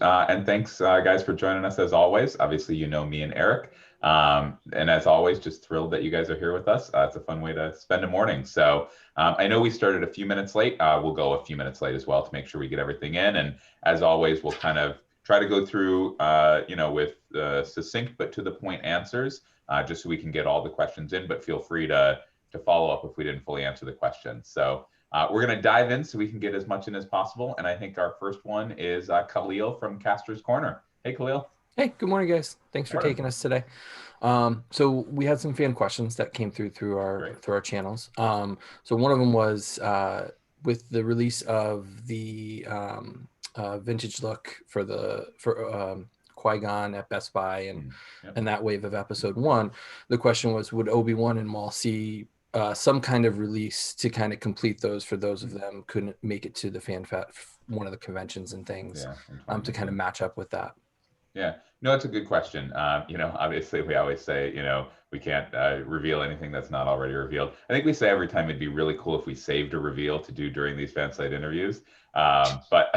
And thanks, guys, for joining us as always. Obviously, you know me and Eric. And as always, just thrilled that you guys are here with us. It's a fun way to spend a morning. So I know we started a few minutes late. We'll go a few minutes late as well to make sure we get everything in. And as always, we'll kind of try to go through, with succinct but to the point answers, just so we can get all the questions in. But feel free to follow up if we didn't fully answer the question. So we're going to dive in so we can get as much in as possible. And I think our first one is Khalil from Caster's Corner. Hey, Khalil. Hey, good morning, guys. Thanks for taking us today. So we had some fan questions that came through our channels. So one of them was with the release of the vintage look for Qui-Gon at Best Buy and that wave of Episode 1. The question was, would Obi-Wan and Maul see some kind of release to kind of complete those for those of them couldn't make it to the one of the conventions and things, to kind of match up with that? Yeah, no, it's a good question. Obviously we always say, we can't reveal anything that's not already revealed. I think we say every time it'd be really cool if we saved a reveal to do during these fan site interviews. But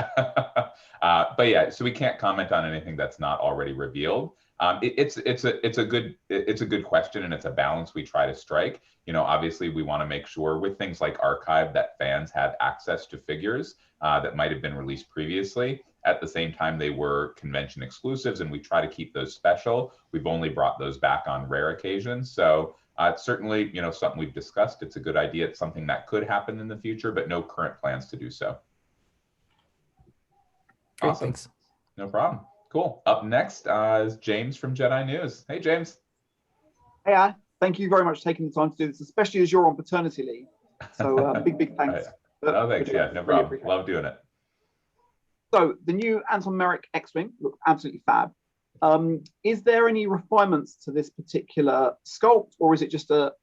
yeah, so we can't comment on anything that's not already revealed. It's a good question, and it's a balance we try to strike. Obviously we want to make sure with things like archive that fans have access to figures that might have been released previously. At the same time, they were convention exclusives, and we try to keep those special. We've only brought those back on rare occasions. So it's certainly, something we've discussed. It's a good idea. It's something that could happen in the future, but no current plans to do so. Great, awesome. Thanks. No problem. Cool. Up next is James from Jedi News. Hey, James. Hey, thank you very much for taking the time to do this, especially as you're on paternity leave. So big thanks. No, thanks. Yeah, no problem. Love doing it. So the new Anton Merrick X-Wing looks absolutely fab. Is there any refinements to this particular sculpt, or is it just a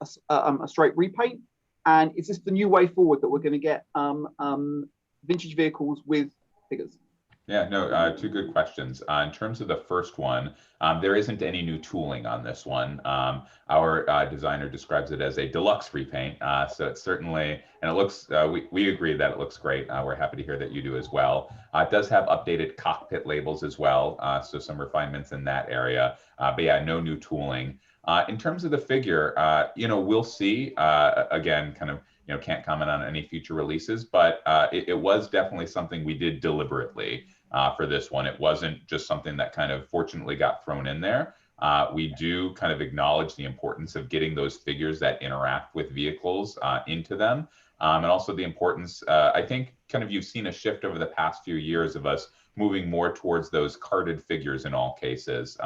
straight repaint? And is this the new way forward that we're going to get vintage vehicles with figures? Yeah, no, two good questions. In terms of the first one, there isn't any new tooling on this one. Our designer describes it as a deluxe repaint. So it's certainly, and it looks, we agree that it looks great. We're happy to hear that you do as well. It does have updated cockpit labels as well. So some refinements in that area. But yeah, no new tooling. In terms of the figure, we'll see. Again, kind of, can't comment on any future releases, but it was definitely something we did deliberately for this one. It wasn't just something that kind of fortunately got thrown in there. We do kind of acknowledge the importance of getting those figures that interact with vehicles into them. And also the importance, I think kind of you've seen a shift over the past few years of us moving more towards those carded figures in all cases.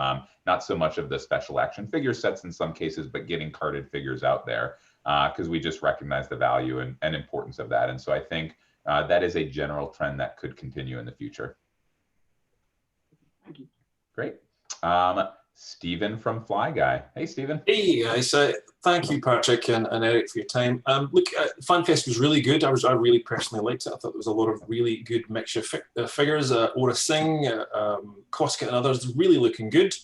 Not so much of the special action figure sets in some cases, but getting carded figures out there. Because we just recognize the value and importance of that. And so I think that is a general trend that could continue in the future. Thank you. Great. Stephen from FlyGuy. Hey, Stephen. Hey, guys. Thank you, Patrick and Eric, for your time. Look, FanFest was really good. I really personally liked it. I thought there was a lot of really good mixture figures. Aura Singh, Koskett and others, really looking good.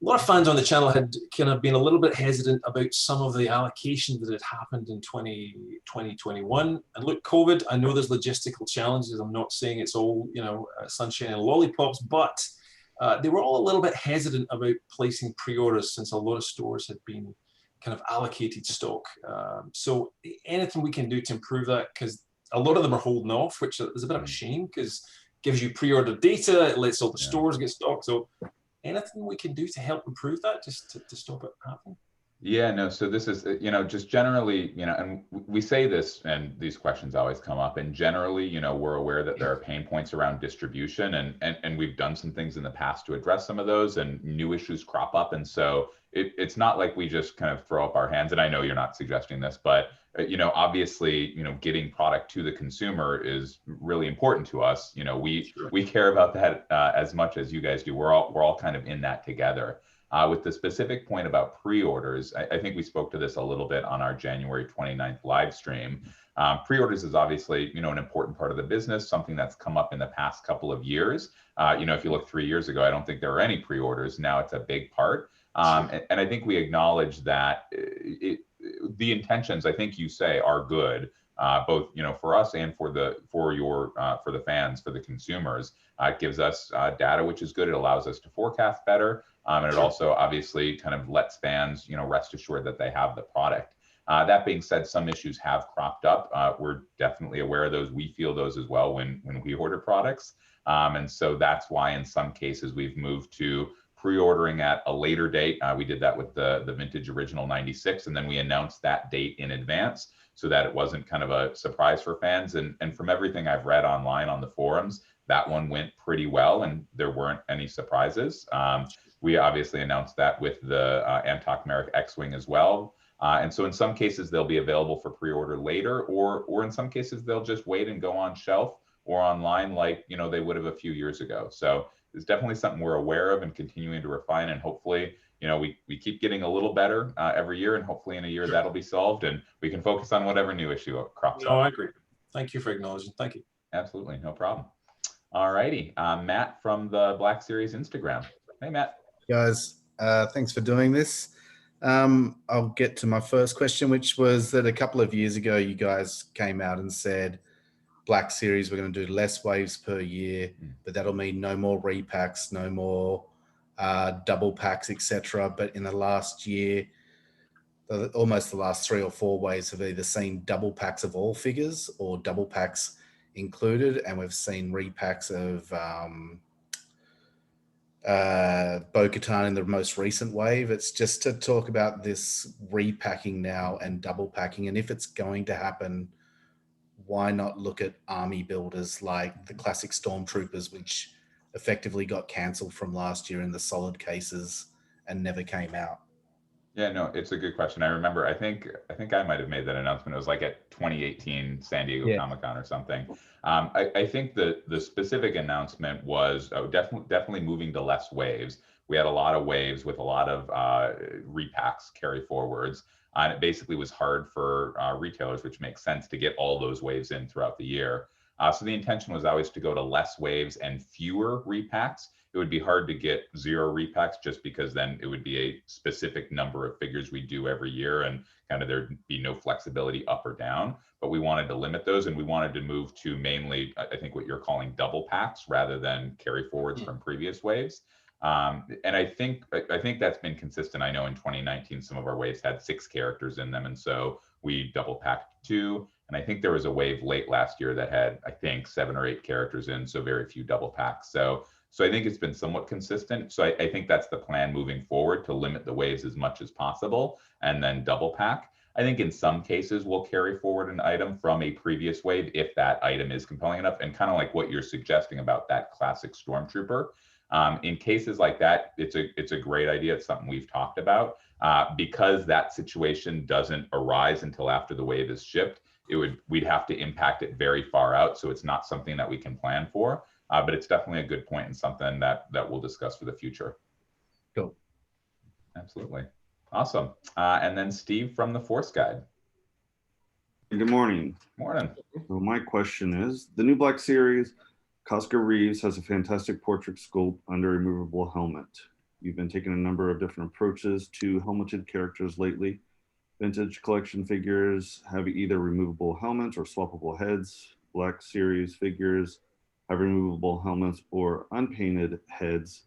A lot of fans on the channel had kind of been a little bit hesitant about some of the allocation that had happened in 2021. And look, COVID, I know there's logistical challenges. I'm not saying it's all, sunshine and lollipops, but they were all a little bit hesitant about placing pre-orders since a lot of stores had been kind of allocated stock. So anything we can do to improve that, because a lot of them are holding off, which is a bit of a shame because it gives you pre-order data, it lets all the stores get stock. So anything we can do to help improve that, just to stop it happening? Yeah, no, so this is, just generally, and we say this, and these questions always come up, and generally, we're aware that there are pain points around distribution, and we've done some things in the past to address some of those, and new issues crop up. And so it's not like we just kind of throw up our hands, and I know you're not suggesting this, but, obviously, getting product to the consumer is really important to us. We care about that as much as you guys do. We're all kind of in that together. With the specific point about pre-orders, I think we spoke to this a little bit on our January 29th live stream. Pre-orders is obviously, an important part of the business, something that's come up in the past couple of years. If you look 3 years ago, I don't think there were any pre-orders. Now it's a big part. And I think we acknowledge that the intentions, I think you say, are good. both for us and for the fans, for the consumers. It gives us data, which is good. It allows us to forecast better, and it also obviously kind of lets fans rest assured that they have the product. That being said, some issues have cropped up. We're definitely aware of those. We feel those as well when we order products, and so that's why in some cases we've moved to pre-ordering at a later date. We did that with the vintage original 96, and then we announced that date in advance so that it wasn't kind of a surprise for fans. And from everything I've read online on the forums, that one went pretty well and there weren't any surprises. We obviously announced that with the Amtok Merrick X-Wing as well. And so in some cases, they'll be available for pre-order later, or in some cases, they'll just wait and go on shelf or online like they would have a few years ago. So it's definitely something we're aware of and continuing to refine, and hopefully we keep getting a little better every year, and hopefully in a year that'll be solved and we can focus on whatever new issue crops up. Oh, I agree. Thank you for acknowledging. Thank you. Absolutely, no problem. All righty, Matt from the Black Series Instagram. Hey, Matt. Guys, thanks for doing this. I'll get to my first question, which was that a couple of years ago, you guys came out and said Black Series, we're going to do less waves per year, but that'll mean no more repacks, no more double packs, etc. But in the last year, almost the last 3 or 4 waves have either seen double packs of all figures or double packs included, and we've seen repacks of Bo-Katan in the most recent wave. It's just to talk about this repacking now and double packing, and if it's going to happen, why not look at army builders like the classic Stormtroopers, which effectively got cancelled from last year in the solid cases and never came out? Yeah, no, it's a good question. I remember, I think I might have made that announcement. It was like at 2018 San Diego Comic-Con or something. I think the specific announcement was definitely moving to less waves. We had a lot of waves with a lot of repacks, carry forwards. And it basically was hard for retailers, which makes sense, to get all those waves in throughout the year. So the intention was always to go to less waves and fewer repacks. It would be hard to get 0 repacks just because then it would be a specific number of figures we do every year and kind of there'd be no flexibility up or down. But we wanted to limit those, and we wanted to move to mainly, I think, what you're calling double packs rather than carry forwards from previous waves. And I think that's been consistent. I know in 2019, some of our waves had 6 characters in them, and so we double packed 2. And I think there was a wave late last year that had, I think, 7 or 8 characters in, so very few double packs. So I think it's been somewhat consistent. So I think that's the plan moving forward, to limit the waves as much as possible and then double pack. I think in some cases we'll carry forward an item from a previous wave if that item is compelling enough, and kind of like what you're suggesting about that classic Stormtrooper. In cases like that, it's a great idea. It's something we've talked about. Because that situation doesn't arise until after the wave is shipped, we'd have to impact it very far out. So it's not something that we can plan for. But it's definitely a good point and something that we'll discuss for the future. Cool. Absolutely. Awesome. And then Steve from the Force Guide. Good morning. Morning. So my question is, the new Black Series, Cosca Reeves has a fantastic portrait sculpt under a removable helmet. You've been taking a number of different approaches to helmeted characters lately. Vintage collection figures have either removable helmets or swappable heads. Black Series figures have removable helmets or unpainted heads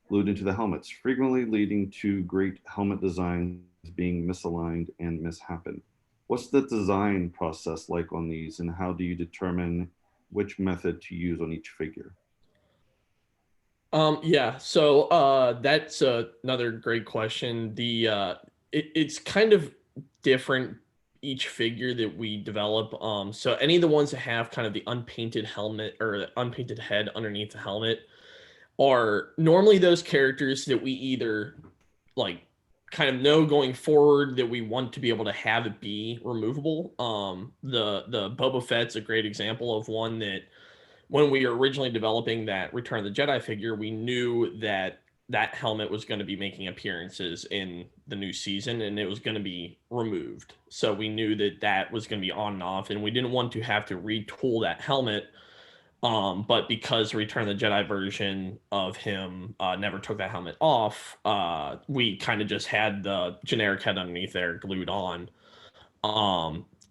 glued into the helmets, frequently leading to great helmet designs being misaligned and mishappen. What's the design process like on these, and how do you determine which method to use on each figure? So that's another great question. It's kind of different each figure that we develop. So any of the ones that have kind of the unpainted helmet or the unpainted head underneath the helmet are normally those characters that we either like kind of know going forward that we want to be able to have it be removable. The Boba Fett's a great example of one that when we were originally developing that Return of the Jedi figure, we knew that that helmet was going to be making appearances in the new season and it was going to be removed. So we knew that that was going to be on and off, and we didn't want to have to retool that helmet. But because Return of the Jedi version of him never took that helmet off, we kind of just had the generic head underneath there glued on.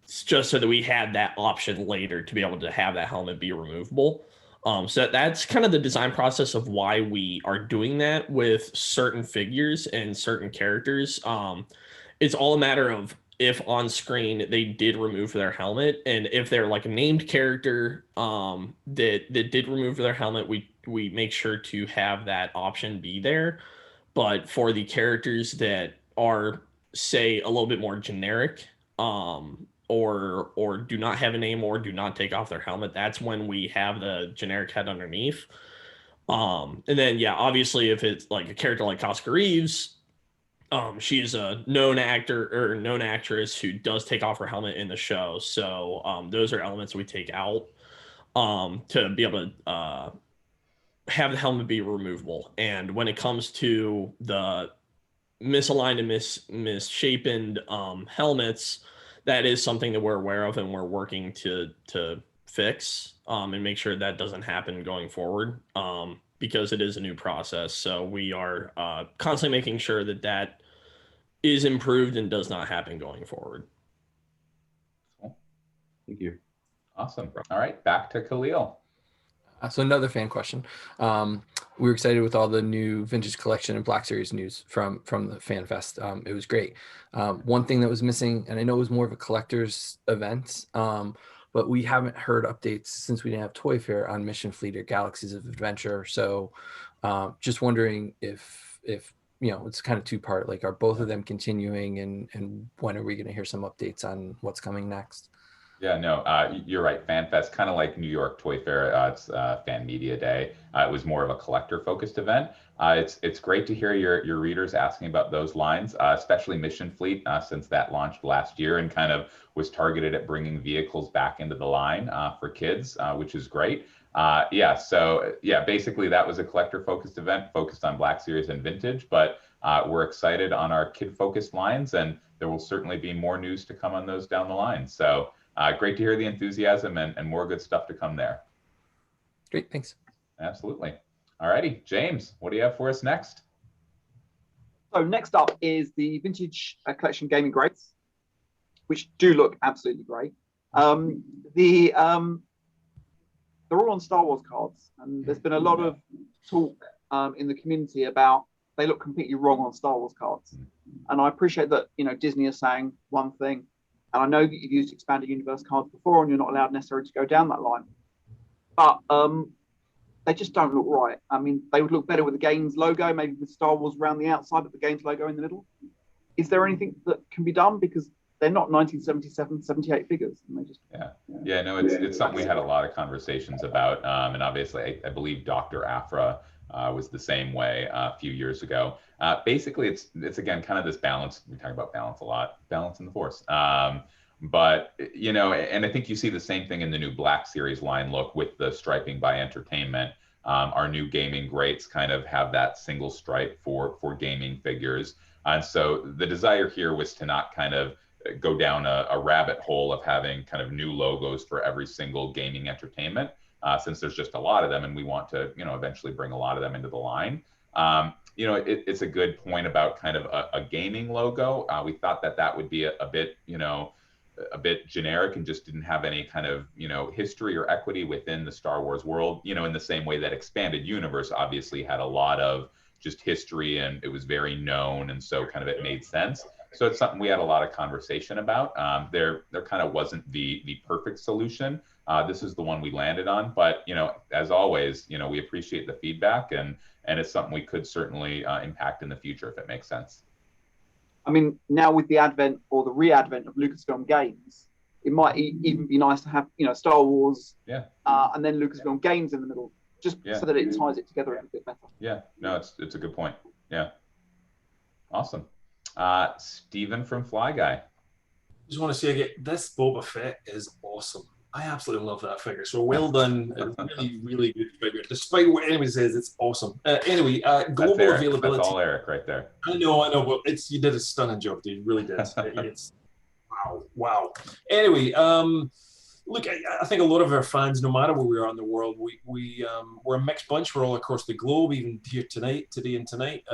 just so that we had that option later to be able to have that helmet be removable. So that's kind of the design process of why we are doing that with certain figures and certain characters. It's all a matter of if on screen they did remove their helmet, and if they're like a named character that did remove their helmet, we make sure to have that option be there. But for the characters that are, say, a little bit more generic, or do not have a name or do not take off their helmet, that's when we have the generic head underneath. And then yeah, obviously if it's like a character like Casca Reeves, she is a known actor or known actress who does take off her helmet in the show. So those are elements we take out to be able to have the helmet be removable. And when it comes to the misaligned and misshapen helmets, that is something that we're aware of and we're working to fix and make sure that doesn't happen going forward, because it is a new process. So we are constantly making sure that that is improved and does not happen going forward. Cool. Thank you. Awesome. All right, back to Khalil. So another fan question. We were excited with all the new Vintage Collection and Black Series news from the Fan Fest. It was great. One thing that was missing, and I know it was more of a collector's event, but we haven't heard updates since we didn't have Toy Fair on Mission Fleet or Galaxies of Adventure. So just wondering if you know, it's kind of two-part, like are both of them continuing, and when are we going to hear some updates on what's coming next? Yeah, no, you're right. FanFest, kind of like New York Toy Fair, it's Fan Media Day. It was more of a collector-focused event. It's great to hear your readers asking about those lines, especially Mission Fleet, since that launched last year and kind of was targeted at bringing vehicles back into the line for kids, which is great. So basically that was a collector-focused event focused on Black Series and Vintage, but we're excited on our kid-focused lines, and there will certainly be more news to come on those down the line. So. Great to hear the enthusiasm and more good stuff to come there. Great, thanks. Absolutely. All righty, James, what do you have for us next? So next up is the Vintage Collection Gaming Grades, which do look absolutely great. They're all on Star Wars cards, and there's been a lot of talk in the community about they look completely wrong on Star Wars cards. And I appreciate that, you know, Disney is saying one thing. And I know that you've used expanded universe cards before and you're not allowed necessarily to go down that line. But they just don't look right. I mean, they would look better with the Games logo, maybe with Star Wars around the outside, but the Games logo in the middle. Is there anything that can be done? Because they're not 1977, 78 figures. And they just, it's something we had a lot of conversations about. And obviously, I believe Dr. Afra was the same way a few years ago. Basically, it's again kind of this balance. We talk about balance a lot, balance in the Force. But you know, and I think you see the same thing in the new Black Series line look with the striping by Entertainment. Our new gaming greats kind of have that single stripe for gaming figures, and so the desire here was to not kind of go down a rabbit hole of having kind of new logos for every single gaming entertainment. Since there's just a lot of them, and we want to, you know, eventually bring a lot of them into the line. You know, it's a good point about kind of a gaming logo. We thought that would be a bit, you know, a bit generic and just didn't have any kind of, you know, history or equity within the Star Wars world, you know, in the same way that Expanded Universe obviously had a lot of just history and it was very known. And so kind of it made sense. So it's something we had a lot of conversation about. There kind of wasn't the perfect solution. This is the one we landed on, but you know, as always, you know, we appreciate the feedback and it's something we could certainly impact in the future if it makes sense. I mean, now with the advent or the re-advent of Lucasfilm Games, it might even be nice to have, you know, Star Wars, and then Lucasfilm Games in the middle, just so that it ties it together a bit better. Yeah, no, it's a good point. Yeah, awesome. Stephen from FlyGuy. Just want to say again, this Boba Fett is awesome. I absolutely love that figure. So well done. Really, really good figure. Despite what anyone says, it's awesome. Anyway, global availability. That's all Eric right there. I know, but you did a stunning job, dude. You really did. It's wow. Anyway, look, I think a lot of our fans, no matter where we are in the world, we're a mixed bunch. We're all across the globe, even here today and tonight.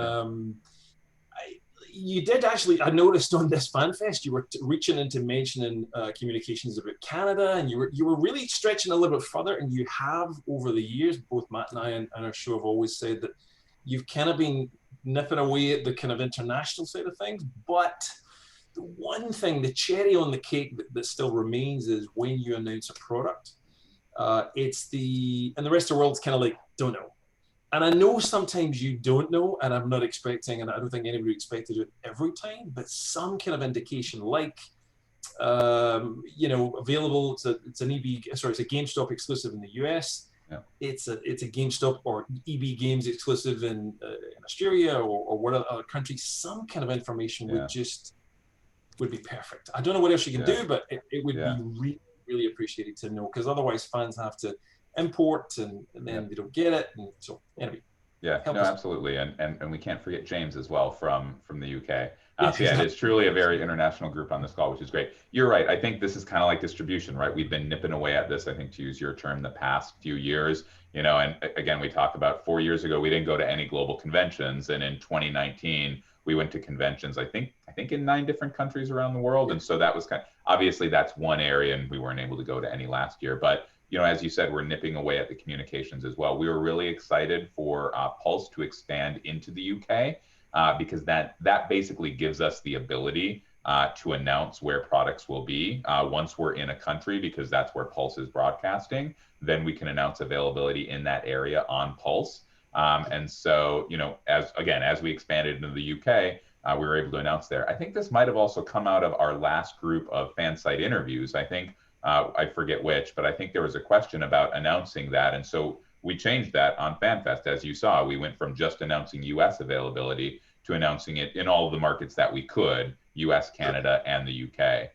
you did actually, I noticed on this FanFest, you were reaching into mentioning communications about Canada, and you were really stretching a little bit further, and you have over the years, both Matt and I and our show have always said that you've kind of been nipping away at the kind of international side of things, but the one thing, the cherry on the cake that still remains is when you announce a product, and the rest of the world's kind of like, don't know. And I know sometimes you don't know, and I'm not expecting, and I don't think anybody expected it every time, but some kind of indication, like, available. It's an it's a GameStop exclusive in the US. Yeah. It's a GameStop or EB Games exclusive in Australia or what other countries. Some kind of information would be perfect. I don't know what else you can do, but it would be really, really appreciated to know, because otherwise fans have to import and then they don't get it, and so anyway. Yeah, no, absolutely, and we can't forget James as well from the UK. So Yeah, it is truly a very international group on this call, which is great. You're right. I think this is kind of like distribution, right? We've been nipping away at this, I think, to use your term, the past few years. And again, we talked about 4 years ago, we didn't go to any global conventions, and in 2019, we went to conventions. I think in 9 different countries around the world, and so that was obviously that's one area, and we weren't able to go to any last year, but. As you said, we're nipping away at the communications as well. We were really excited for Pulse to expand into the UK because that basically gives us the ability to announce where products will be once we're in a country, because that's where Pulse is broadcasting. Then we can announce availability in that area on Pulse. And so, as we expanded into the UK, we were able to announce there. I think this might have also come out of our last group of fan site interviews. I think I forget which, but I think there was a question about announcing that. And so we changed that on FanFest. As you saw, we went from just announcing US availability to announcing it in all of the markets that we could, US, Canada, and the UK.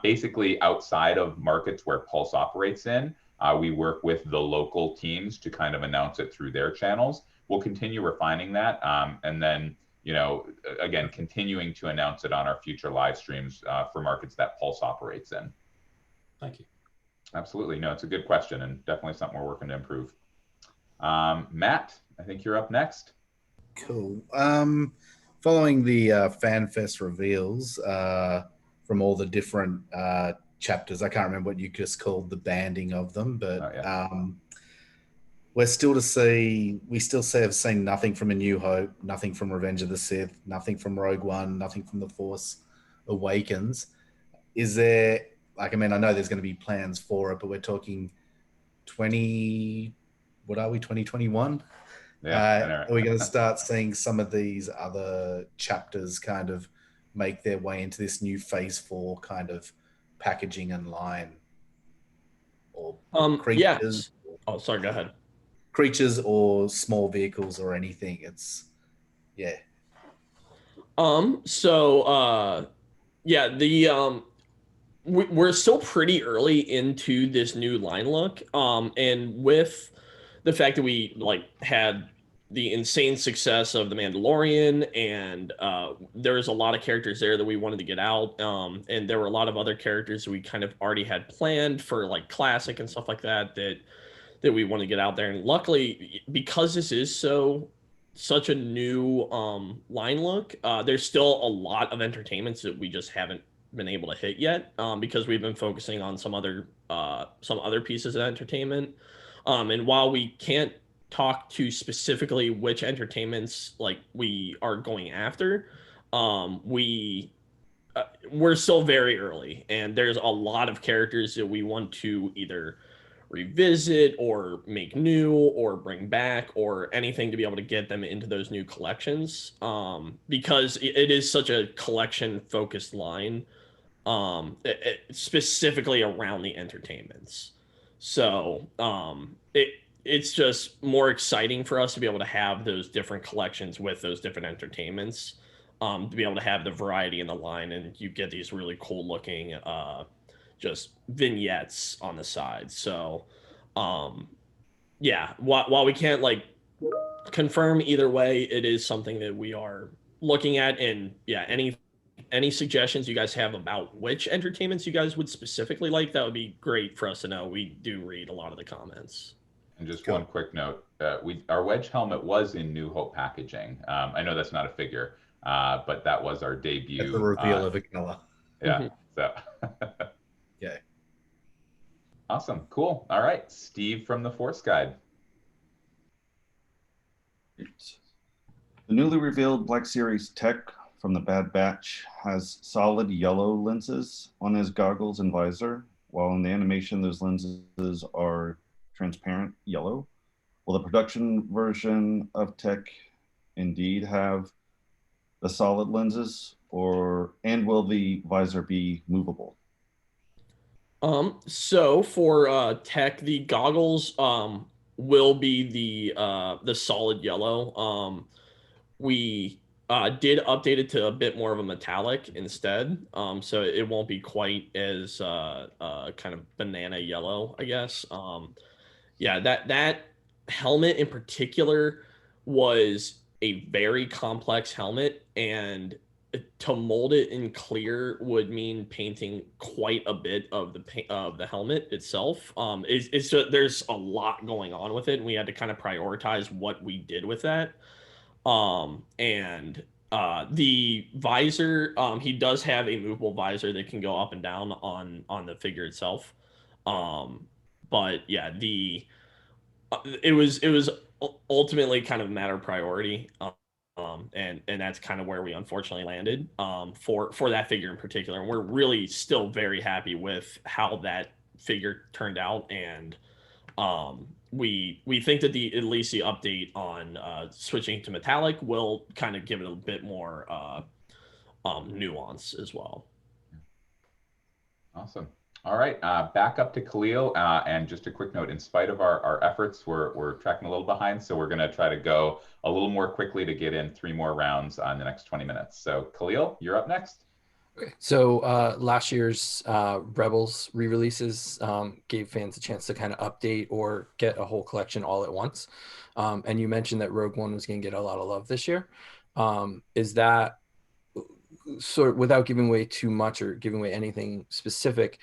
Basically, outside of markets where Pulse operates in, we work with the local teams to kind of announce it through their channels. We'll continue refining that. And then, again, continuing to announce it on our future live streams for markets that Pulse operates in. Thank you. Absolutely. No, it's a good question, and definitely something we're working to improve. Matt, I think you're up next. Cool. Following the FanFest reveals from all the different chapters, I can't remember what you just called the banding of them, but we still have seen nothing from A New Hope, nothing from Revenge of the Sith, nothing from Rogue One, nothing from The Force Awakens. Is there... I know there's going to be plans for it, but we're talking 2021? Yeah. Are we going to start seeing some of these other chapters kind of make their way into this new Phase 4 kind of packaging and line? Or creatures? Yeah. Oh, sorry, go ahead. Creatures or small vehicles or anything. We're still pretty early into this new line look, and with the fact that we had the insane success of The Mandalorian, and there was a lot of characters there that we wanted to get out, and there were a lot of other characters we kind of already had planned for classic and stuff like that we want to get out there. And luckily, because this is such a new line look, there's still a lot of entertainments that we just haven't been able to hit yet, because we've been focusing on some other pieces of entertainment, and while we can't talk to specifically which entertainments we are going after, we're still very early, and there's a lot of characters that we want to either revisit or make new or bring back or anything to be able to get them into those new collections, because it is such a collection focused line, specifically around the entertainments. So it's just more exciting for us to be able to have those different collections with those different entertainments, to be able to have the variety in the line, and you get these really cool looking just vignettes on the side. So while we can't confirm either way, it is something that we are looking at. And any suggestions you guys have about which entertainments you guys would specifically like, that would be great for us to know. We do read a lot of the comments. And just one quick note, our wedge helmet was in New Hope packaging. I know that's not a figure, but that was our debut. At the reveal of a color. Yeah. So. Yeah. Awesome. Cool. All right. Steve from the Force Guide. The newly revealed Black Series tech from the Bad Batch has solid yellow lenses on his goggles and visor, while in the animation those lenses are transparent yellow. Will the production version of tech indeed have the solid lenses, and will the visor be movable? So for tech, the goggles will be the solid yellow. We did update it to a bit more of a metallic instead, so it won't be quite as kind of banana yellow, I guess. Yeah, that helmet in particular was a very complex helmet, and to mold it in clear would mean painting quite a bit of the helmet itself. It's just, there's a lot going on with it, and we had to kind of prioritize what we did with that. And the visor, he does have a movable visor that can go up and down on the figure itself. But yeah, it was ultimately kind of a matter of priority. And that's kind of where we unfortunately landed for that figure in particular. And we're really still very happy with how that figure turned out. And we think that at least the update on switching to metallic will kind of give it a bit more nuance as well. Awesome. All right, back up to Khalil, and just a quick note, in spite of our efforts, we're tracking a little behind, so we're gonna try to go a little more quickly to get in 3 more rounds on the next 20 minutes. So Khalil, you're up next. Okay. So last year's Rebels re-releases gave fans a chance to kind of update or get a whole collection all at once. And you mentioned that Rogue One was gonna get a lot of love this year. Is that, sort of, without giving away too much or giving away anything specific,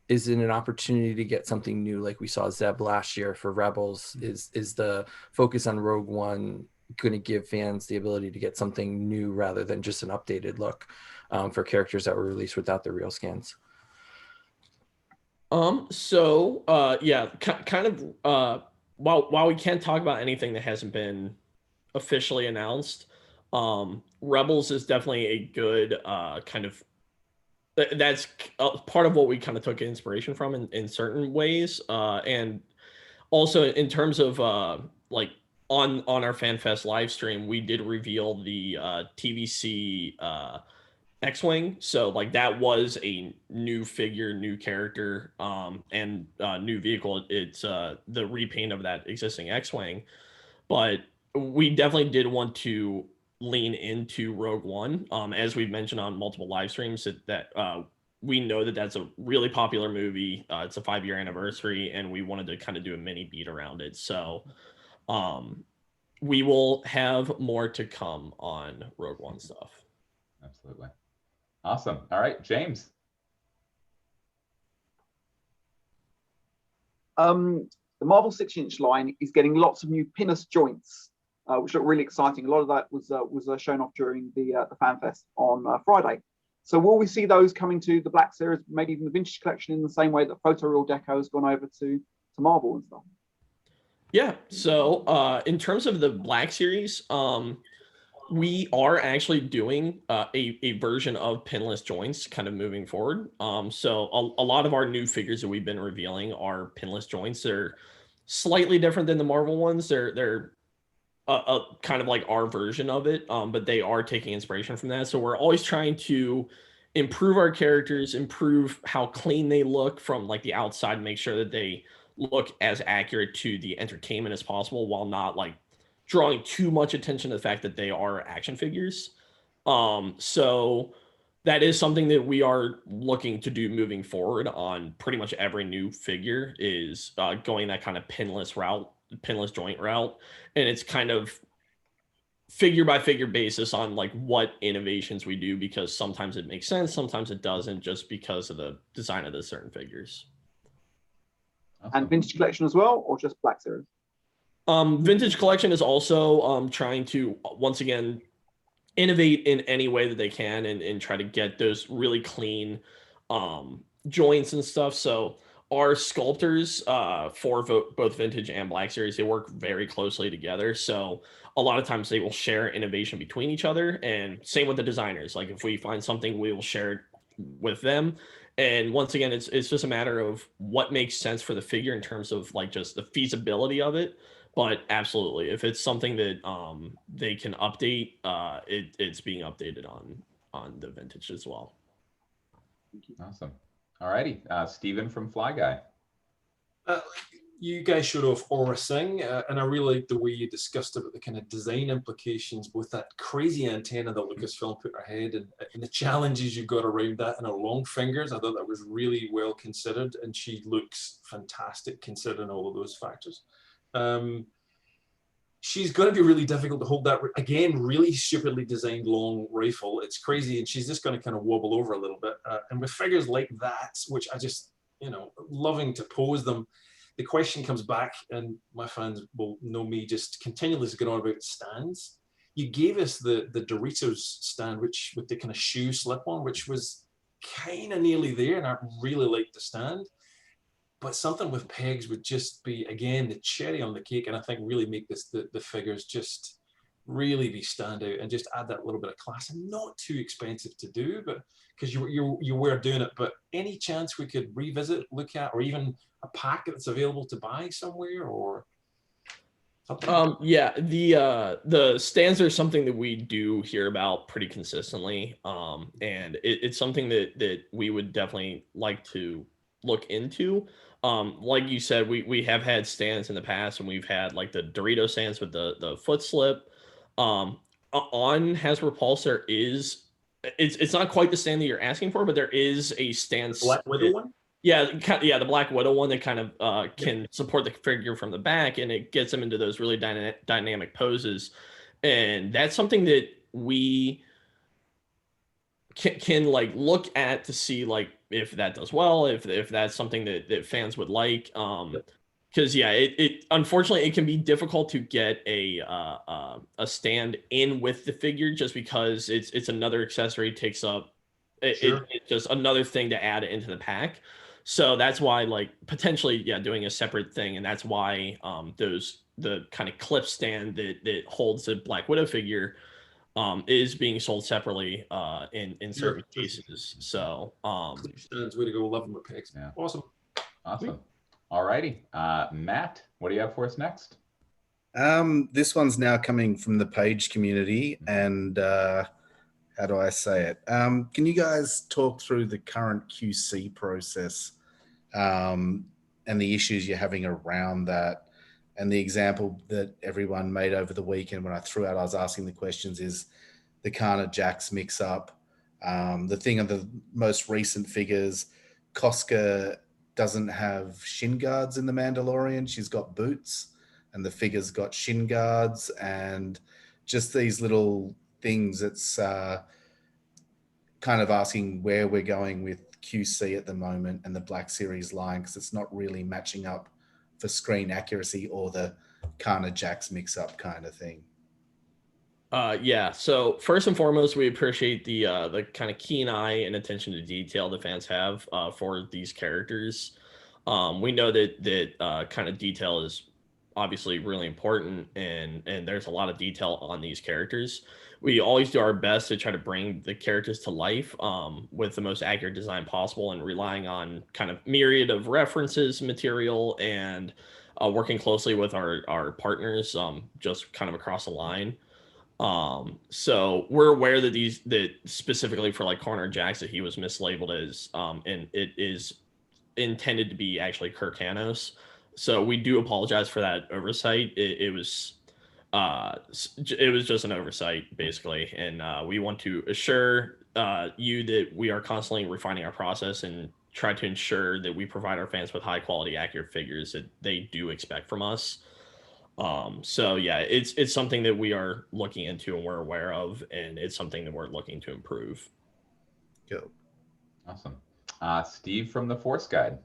is it an opportunity to get something new like we saw Zeb last year for Rebels? Is the focus on Rogue One going to give fans the ability to get something new rather than just an updated look for characters that were released without the real scans? Yeah, kind of while we can't talk about anything that hasn't been officially announced, Rebels is definitely a good kind of, that's part of what we kind of took inspiration from in certain ways, and also in terms of like on our FanFest live stream, we did reveal the TVC X-Wing, so like that was a new figure, new character, and new vehicle. It's the repaint of that existing X-Wing, but we definitely did want to lean into Rogue One, as we've mentioned on multiple live streams, that we know that that's a really popular movie. It's a 5-year anniversary, and we wanted to kind of do a mini beat around it. So we will have more to come on Rogue One stuff. Absolutely. Awesome. All right, James. The Marvel 6-inch line is getting lots of new pinless joints, which look really exciting. A lot of that was shown off during the FanFest on Friday. So will we see those coming to the Black Series, maybe even the Vintage Collection, in the same way that Photoreal Deco has gone over to Marvel and stuff? Yeah. So in terms of the Black Series, we are actually doing a version of pinless joints kind of moving forward. So a lot of our new figures that we've been revealing are pinless joints. They're slightly different than the Marvel ones. They're kind of like our version of it, but they are taking inspiration from that. So we're always trying to improve our characters, improve how clean they look from like the outside, make sure that they look as accurate to the entertainment as possible, while not like drawing too much attention to the fact that they are action figures. So that is something that we are looking to do moving forward on pretty much every new figure, is going that kind of pinless route, pinless joint route. And it's kind of figure by figure basis on like what innovations we do, because sometimes it makes sense, sometimes it doesn't, just because of the design of the certain figures. Awesome. And Vintage Collection as well, or just Black Series? Vintage Collection is also trying to once again innovate in any way that they can and try to get those really clean joints and stuff. So our sculptors for both vintage and Black Series, they work very closely together. So a lot of times they will share innovation between each other, and same with the designers. Like if we find something, we will share it with them. And once again, it's just a matter of what makes sense for the figure in terms of like just the feasibility of it. But absolutely, if it's something that they can update, it's being updated on the vintage as well. Awesome. All righty, Stephen from FlyGuy. You guys showed off Aura Sing, and I really like the way you discussed about the kind of design implications with that crazy antenna that Lucasfilm put ahead, and the challenges you got around that, and her long fingers. I thought that was really well considered, and she looks fantastic considering all of those factors. She's going to be really difficult to hold that, again, really stupidly designed long rifle. It's crazy, and she's just going to kind of wobble over a little bit. And with figures like that, which I just, loving to pose them, the question comes back, and my fans will know me just continually going on about stands. You gave us the Doritos stand, which with the kind of shoe slip on, which was kind of nearly there, and I really liked the stand. But something with pegs would just be, again, the cherry on the cake, and I think really make this the figures just really be stand out and just add that little bit of class, and not too expensive to do, but because you were doing it. But any chance we could revisit, look at, or even a pack that's available to buy somewhere or something? Yeah, the stands are something that we do hear about pretty consistently, and it's something that we would definitely like to look into. Like you said, we have had stands in the past, and we've had like the Dorito stands with the foot slip. On Hasbro Pulse, there is it's not quite the stand that you're asking for, but there is a stand. Black Widow one? Yeah, the Black Widow one that kind of can support the figure from the back, and it gets them into those really dynamic poses. And that's something that we can like look at to see like if that does well, if that's something that fans would like. Because it unfortunately it can be difficult to get a stand in with the figure, just because it's another accessory, takes up it's just another thing to add into the pack. So that's why like potentially doing a separate thing, and that's why the kind of clip stand that holds the Black Widow figure is being sold separately in certain cases. So stands, way to go. Love them with pegs. Yeah. Awesome. All righty, Matt, what do you have for us next? This one's now coming from the page community, and how do I say it? Can you guys talk through the current QC process and the issues you're having around that? And the example that everyone made over the weekend when I threw out, I was asking the questions, is the Kana Jax mix up. The thing of the most recent figures, Koska doesn't have shin guards in the Mandalorian. She's got boots, and the figure's got shin guards, and just these little things. It's kind of asking where we're going with QC at the moment and the Black Series line, because it's not really matching up for screen accuracy or the Kana Jax mix up kind of thing. So first and foremost, we appreciate the kind of keen eye and attention to detail the fans have for these characters. We know that kind of detail is obviously really important, and there's a lot of detail on these characters. We always do our best to try to bring the characters to life with the most accurate design possible, and relying on kind of myriad of references, material, and working closely with our partners just kind of across the line. So we're aware that specifically for like Connor Jax, that he was mislabeled as and it is intended to be actually Kirk Hanos. So we do apologize for that oversight. It was just an oversight basically, and we want to assure you that we are constantly refining our process and try to ensure that we provide our fans with high quality, accurate figures that they do expect from us. So yeah, it's something that we are looking into and we're aware of, and it's something that we're looking to improve. Go. Awesome. Steve from the Force Guide.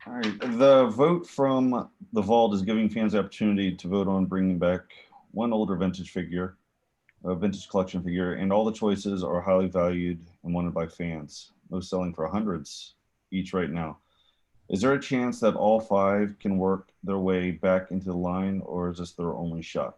All right. The vote from the vault is giving fans the opportunity to vote on bringing back one older vintage figure, a vintage collection figure, and all the choices are highly valued and wanted by fans. Those selling for hundreds each right now. Is there a chance that all 5 can work their way back into the line, or is this their only shot?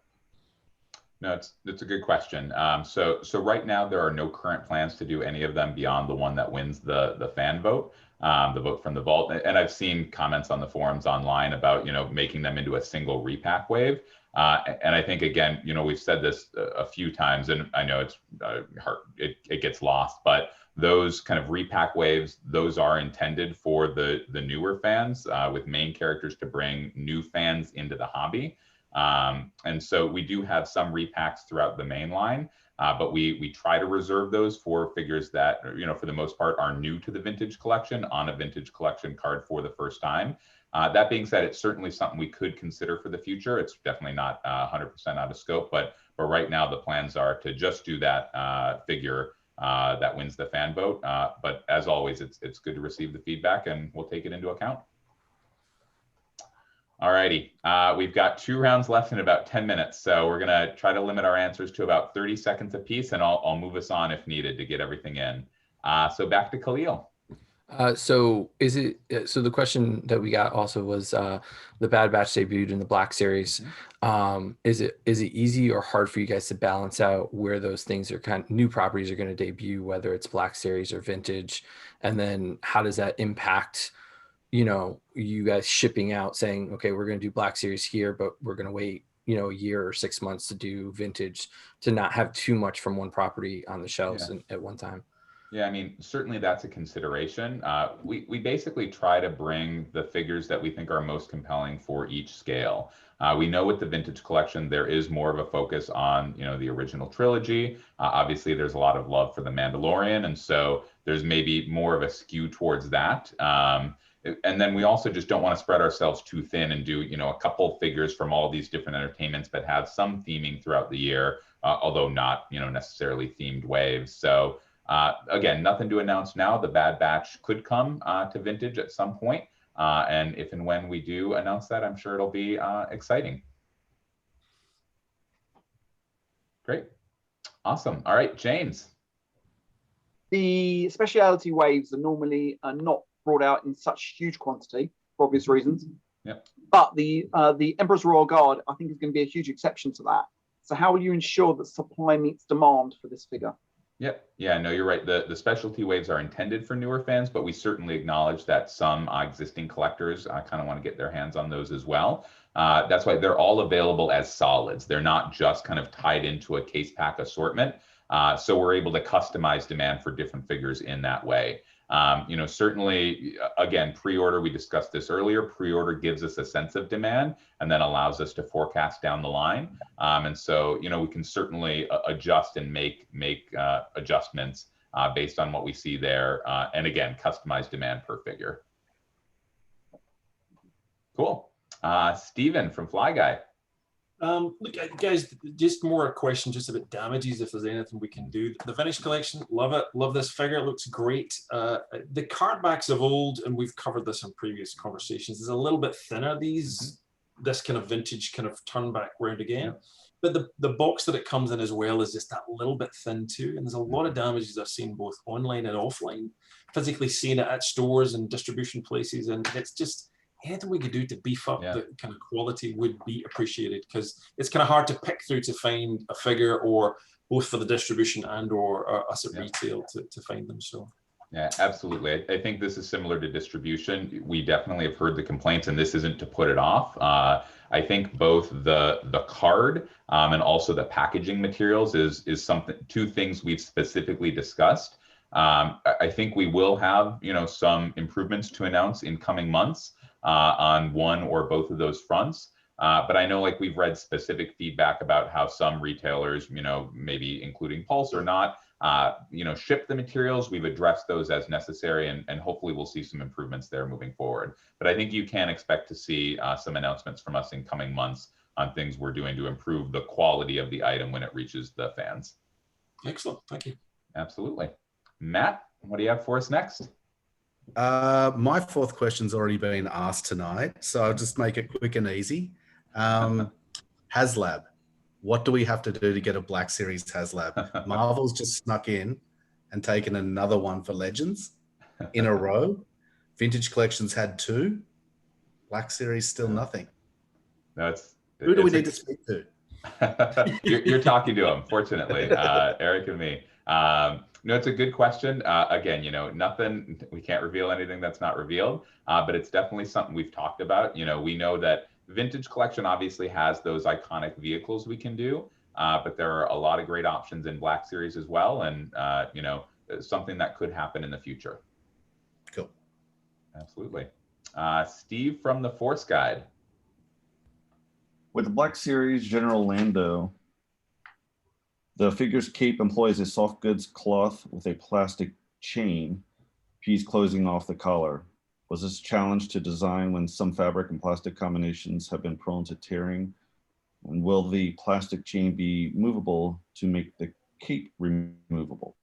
No, it's a good question. So right now there are no current plans to do any of them beyond the one that wins the fan vote, the vote from the vault. And I've seen comments on the forums online about making them into a single repack wave. And I think again, we've said this a few times, and I know it's hard, it gets lost, but those kind of repack waves, those are intended for the newer fans, with main characters to bring new fans into the hobby. And so we do have some repacks throughout the main line, but we try to reserve those for figures that, for the most part are new to the vintage collection on a vintage collection card for the first time. That being said, it's certainly something we could consider for the future. It's definitely not 100% out of scope, but right now the plans are to just do that figure that wins the fan vote. But as always, it's good to receive the feedback, and we'll take it into account. All righty, we've got 2 rounds left in about 10 minutes, so we're gonna try to limit our answers to about 30 seconds apiece, and I'll move us on if needed to get everything in. So back to Khalil. So the question that we got also was the Bad Batch debuted in the Black Series. Is it easy or hard for you guys to balance out where those things are kind of new properties are going to debut, whether it's Black Series or vintage, and then how does that impact you guys shipping out, saying, okay, we're going to do Black Series here, but we're going to wait a year or 6 months to do vintage, to not have too much from one property on the shelves at one time? Yeah, I mean, certainly that's a consideration. We basically try to bring the figures that we think are most compelling for each scale. We know with the vintage collection, there is more of a focus on, the original trilogy. Obviously, there's a lot of love for The Mandalorian, and so there's maybe more of a skew towards that. And then we also just don't want to spread ourselves too thin and do, a couple figures from all these different entertainments, but have some theming throughout the year, although not, necessarily themed waves. So again, nothing to announce now. The Bad Batch could come to vintage at some point. And if and when we do announce that, I'm sure it'll be exciting. Great. Awesome. All right, James. The specialty waves are normally not brought out in such huge quantity for obvious reasons. Yep. But the Emperor's Royal Guard, I think, is going to be a huge exception to that. So how will you ensure that supply meets demand for this figure? Yep. Yeah, no, you're right. The specialty waves are intended for newer fans, but we certainly acknowledge that some existing collectors kind of want to get their hands on those as well. That's why they're all available as solids. They're not just kind of tied into a case pack assortment. So we're able to customize demand for different figures in that way. Certainly, again, pre-order, we discussed this earlier, pre-order gives us a sense of demand and then allows us to forecast down the line. And so, we can certainly adjust and make adjustments based on what we see there. And again, customize demand per figure. Cool. Steven from FlyGuy. Look, guys, just more a question just about damages, if there's anything we can do. The vintage collection, love it. Love this figure. It looks great. The card backs of old, and we've covered this in previous conversations, is a little bit thinner. This kind of vintage kind of turn back round again. Yeah. But the box that it comes in as well is just that little bit thin too. And there's a lot of damages I've seen both online and offline, physically seeing it at stores and distribution places. And it's just, anything we could do to beef up the kind of quality would be appreciated, because it's kind of hard to pick through to find a figure, or both for the distribution and or us at retail to find them. So yeah, absolutely. I think this is similar to distribution. We definitely have heard the complaints, and this isn't to put it off. I think both the card and also the packaging materials is two things we've specifically discussed. I think we will have some improvements to announce in coming months on one or both of those fronts. But I know we've read specific feedback about how some retailers, maybe including Pulse or not, ship the materials. We've addressed those as necessary, and hopefully we'll see some improvements there moving forward. But I think you can expect to see some announcements from us in coming months on things we're doing to improve the quality of the item when it reaches the fans. Excellent. Thank you. Absolutely. Matt, what do you have for us next? My fourth question's already been asked tonight, so I'll just make it quick and easy. HasLab. What do we have to do to get a Black Series HasLab? Marvel's just snuck in and taken another one for Legends in a row. Vintage Collections had 2. Black Series still nothing. Who do we need to speak to? You're talking to him, fortunately, Eric and me. No, it's a good question. Again, nothing, we can't reveal anything that's not revealed, but it's definitely something we've talked about. We know that Vintage Collection obviously has those iconic vehicles we can do, but there are a lot of great options in Black Series as well. And, something that could happen in the future. Cool. Absolutely. Steve from the Force Guide. With the Black Series General Lando, the figure's cape employs a soft goods cloth with a plastic chain piece closing off the collar. Was this a challenge to design when some fabric and plastic combinations have been prone to tearing? And will the plastic chain be movable to make the cape removable?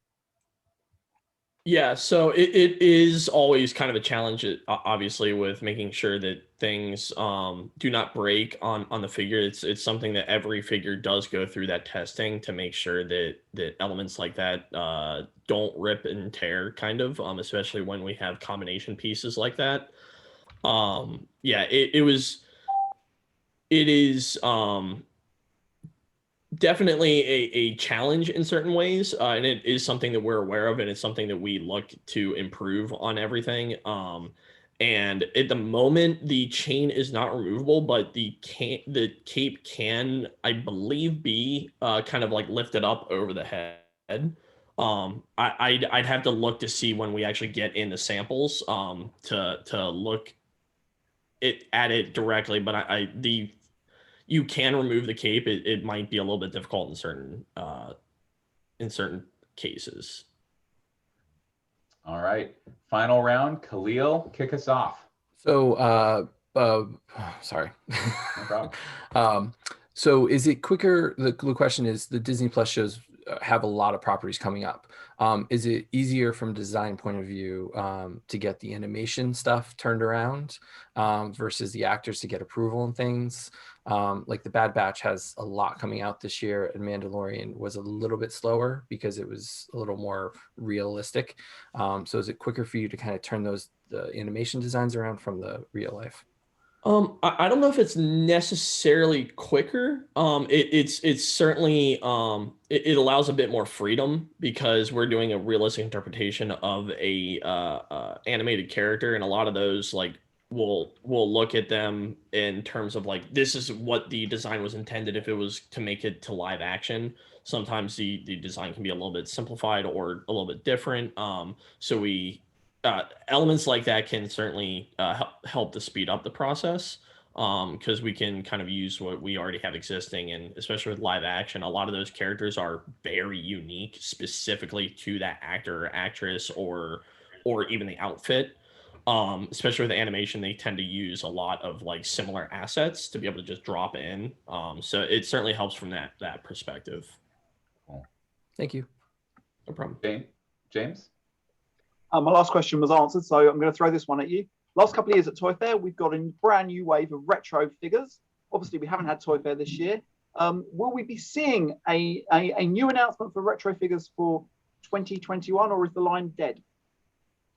Yeah, so it is always kind of a challenge, obviously, with making sure that things do not break on the figure. It's something that every figure does go through that testing to make sure that elements like that don't rip and tear, kind of, especially when we have combination pieces like that. Yeah, it is definitely a challenge in certain ways, and it is something that we're aware of, and it's something that we look to improve on everything. And at the moment, the chain is not removable, but the cape can, I believe, be kind of like lifted up over the head. I'd have to look to see when we actually get in the samples to look at it directly, but you can remove the cape. It might be a little bit difficult in certain cases. All right, final round. Khalil, kick us off. So, sorry. No problem. So is it quicker? The question is, the Disney Plus shows have a lot of properties coming up. Is it easier from a design point of view to get the animation stuff turned around versus the actors to get approval and things? Like the Bad Batch has a lot coming out this year, and Mandalorian was a little bit slower because it was a little more realistic. So is it quicker for you to kind of turn the animation designs around from the real life? I don't know if it's necessarily quicker. It's certainly it allows a bit more freedom because we're doing a realistic interpretation of a animated character, and a lot of those like we'll look at them in terms of like, this is what the design was intended if it was to make it to live action. Sometimes the design can be a little bit simplified or a little bit different. So we elements like that can certainly help to speed up the process because we can kind of use what we already have existing, and especially with live action, a lot of those characters are very unique specifically to that actor or actress or even the outfit. Especially with animation, they tend to use a lot of like similar assets to be able to just drop in. So it certainly helps from that perspective. Cool. Thank you. No problem. James? My last question was answered, so I'm going to throw this one at you. Last couple of years at Toy Fair, we've got a brand new wave of retro figures. Obviously, we haven't had Toy Fair this year. Will we be seeing a new announcement for retro figures for 2021, or is the line dead?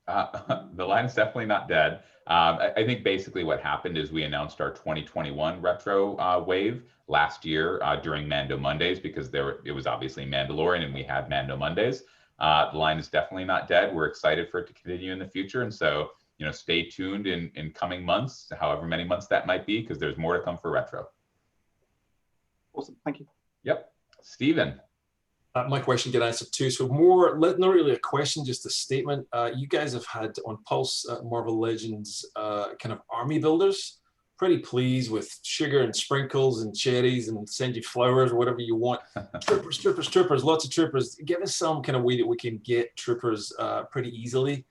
The line is definitely not dead. I think basically what happened is we announced our 2021 retro wave last year during Mando Mondays because it was obviously Mandalorian and we had Mando Mondays. The line is definitely not dead. We're excited for it to continue in the future. And so, stay tuned in coming months, however many months that might be, because there's more to come for retro. Awesome. Thank you. Yep. Steven. My question get answered too. So more, not really a question, just a statement. You guys have had on Pulse Marvel Legends kind of army builders. Pretty pleased with sugar and sprinkles and cherries and send you flowers or whatever you want. Troopers, lots of troopers. Give us some kind of way that we can get troopers pretty easily.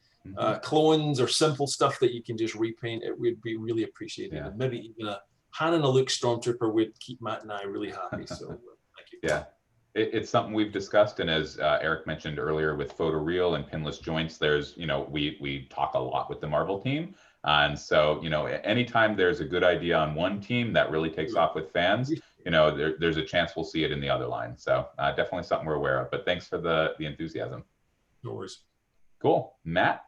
Clones or simple stuff that you can just repaint. It would be really appreciated. Yeah. And maybe even a Han and a Luke Stormtrooper would keep Matt and I really happy. So thank you. Yeah. It's something we've discussed, and as Eric mentioned earlier with photoreal and pinless joints, there's, we talk a lot with the Marvel team. And so, anytime there's a good idea on one team that really takes off with fans, there's a chance we'll see it in the other line. So definitely something we're aware of. But thanks for the enthusiasm. No worries. Cool. Matt?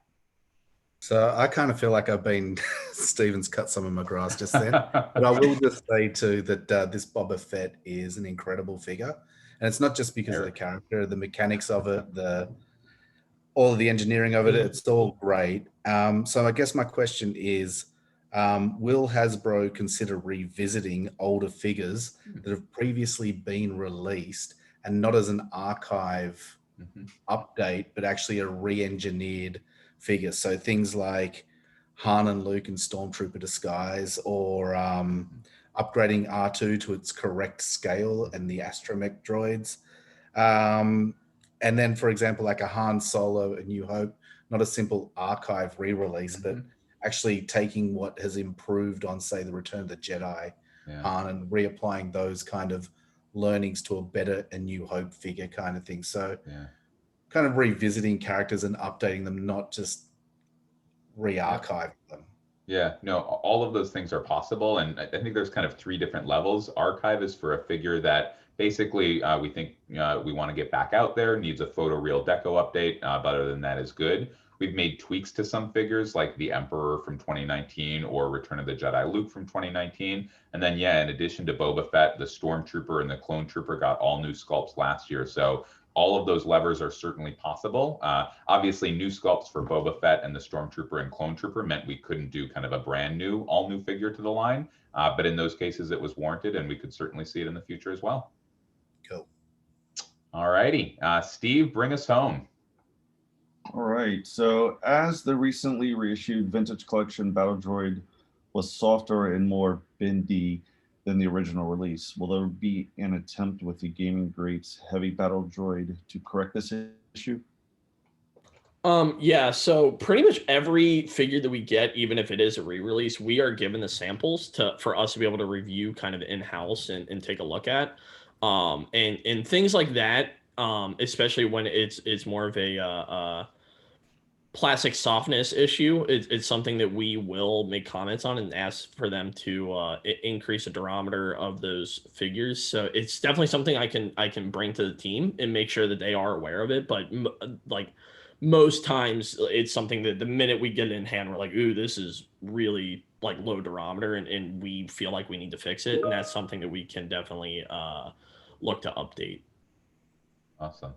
So I kind of feel like I've been Steven's cut some of my grass just then, but I will just say too that this Boba Fett is an incredible figure, and it's not just because of the character, the mechanics of it, all of the engineering of it. It's all great. So I guess my question is, will Hasbro consider revisiting older figures that have previously been released and not as an archive update, but actually a re-engineered figure? So things like Han and Luke in Stormtrooper disguise, or upgrading R2 to its correct scale and the astromech droids. And then, for example, like a Han Solo, A New Hope, not a simple archive re-release, but actually taking what has improved on, say, the Return of the Jedi, Han, and reapplying those kind of learnings to a better A New Hope figure kind of thing. So kind of revisiting characters and updating them, not just re-archiving them. Yeah, no, all of those things are possible. And I think there's kind of 3 different levels. Archive is for a figure that basically we think we want to get back out there, needs a photoreal deco update, but other than that is good. We've made tweaks to some figures like the Emperor from 2019 or Return of the Jedi Luke from 2019. And then, in addition to Boba Fett, the Stormtrooper and the Clone Trooper got all new sculpts last year. So all of those levers are certainly possible. Obviously, new sculpts for Boba Fett and the Stormtrooper and Clone Trooper meant we couldn't do kind of a brand new, all new figure to the line. But in those cases, it was warranted, and we could certainly see it in the future as well. Cool. All righty. Steve, bring us home. All right. So as the recently reissued Vintage Collection Battle Droid was softer and more bendy than the original release, will there be an attempt with the Gaming Greats Heavy Battle Droid to correct this issue? Yeah, so pretty much every figure that we get, even if it is a re-release, we are given the samples for us to be able to review kind of in-house and take a look at. And things like that, especially when it's more of a plastic softness issue, it's something that we will make comments on and ask for them to increase the durometer of those figures. So it's definitely something I can bring to the team and make sure that they are aware of it. But like most times, it's something that the minute we get it in hand, we're like, ooh, this is really like low durometer, and we feel like we need to fix it. And that's something that we can definitely look to update. Awesome.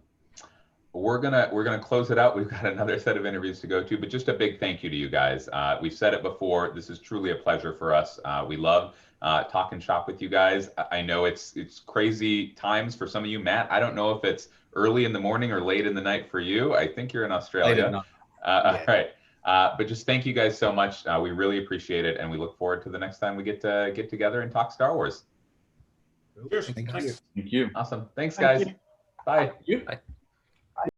We're gonna close it out. We've got another set of interviews to go to, but just a big thank you to you guys. We've said it before. This is truly a pleasure for us. We love talking shop with you guys. I know it's crazy times for some of you. Matt, I don't know if it's early in the morning or late in the night for you. I think you're in Australia. All right. But just thank you guys so much. We really appreciate it, and we look forward to the next time we get together and talk Star Wars. Cheers. Thank you. Thank you. Awesome. Thanks, guys. Thank you. Bye. You. Bye.